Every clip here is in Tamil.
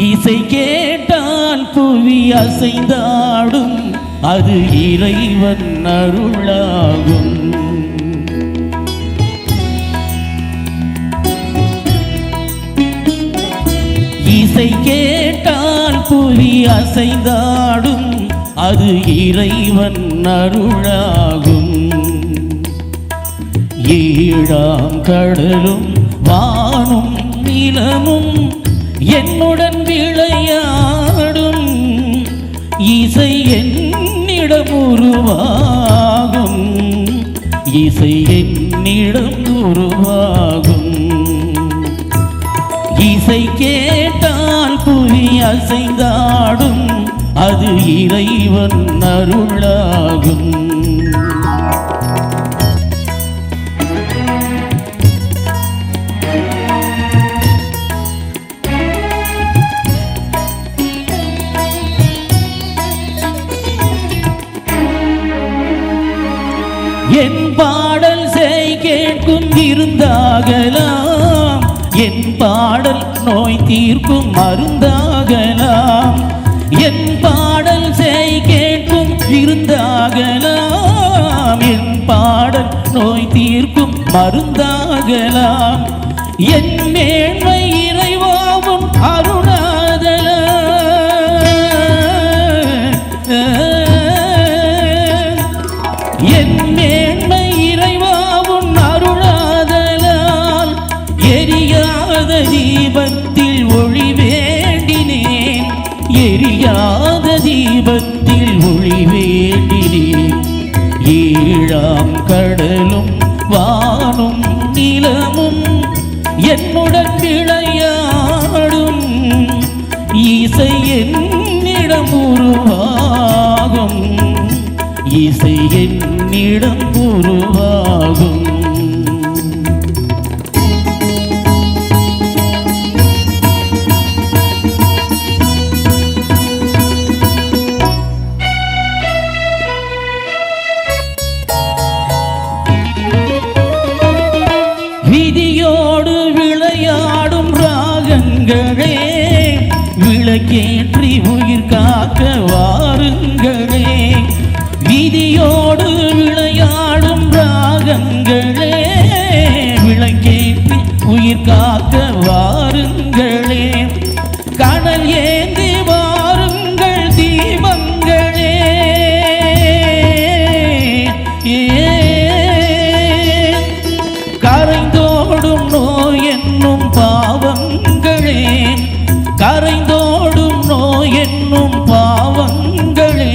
இசை கேட்டால் புவி அசைந்தாடும், அது இறைவன் அருளாகும். இசை கேட்டால் புவி அசைந்தாடும், அது இறைவன் அருளாகும். ஏழாம் கடலும் வானும் நிலமும் என்னுடன் விளையாடும், இசை என்னிடம் உருவாகும். இசை என்னிடம் உருவாகும். இசை கேட்டால் புவி அசைந்தாடும், அது இறைவன் அருளாகும். என் பாடல் செய் கேட்கும் இருந்தாகலாம், என் பாடல் நோய் தீர்க்கும் மருந்தாகலாம். என் பாடல் செய் கேட்கும் இருந்தாகலாம், என் பாடல் நோய் தீர்க்கும் மருந்தாகலாம். என் மேன்மை இறைவாவும் அருணாதலாம். என் மேன்மை இறைவாவும் அருளாதலால் எரியாத தீபத்தில் ஒளி வேண்டினேன். எரியாத தீபத்தில் ஒளி வேண்டினேன். ஏழாம் கடலும் வானும் நிலமும் என்னுடன் விளையாடும், இசை என்னிடம் உருவாகும். இசை என்னிடம் உருவாகும். விதியோடு விளையாடும் ராகங்களே, விளக்கேற்றி உயிர் காக்க வாருங்களே. விதியோடு விளையாடும் ராகங்களே, விளக்கேற்றி உயிர் காக்க வாருங்களே. கடல் ஏந்தி வாருங்கள் தீபங்களே. கரைந்தோடும் நோய் என்னும் பாவங்களே, கரைந்தோடும் நோய் என்னும் பாவங்களே.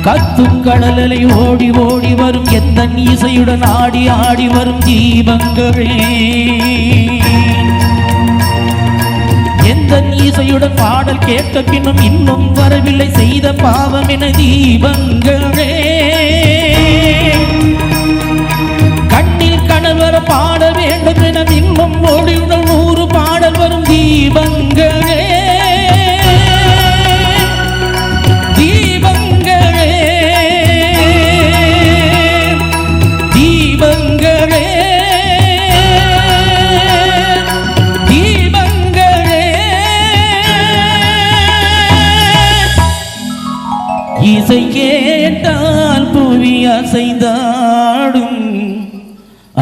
கத்தும் கடலலை ஓடி ஓடி வரும் எந்த இசையுடன் ஆடி ஆடி வரும் தீபங்களே. எந்த இசையுடன் பாடல் கேட்ட பின்னும் இன்னும் வரவில்லை செய்த பாவம் என தீபங்களே. கண்ணில் கடல் வர பாட வேண்டும் என இன்னும் ஓடியுடன் 100 பாடல் வரும் தீபங்களே. இசை கேட்டால் புவி அசைந்தாடும்,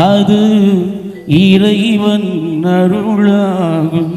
அது இறைவன் அருளாகும்.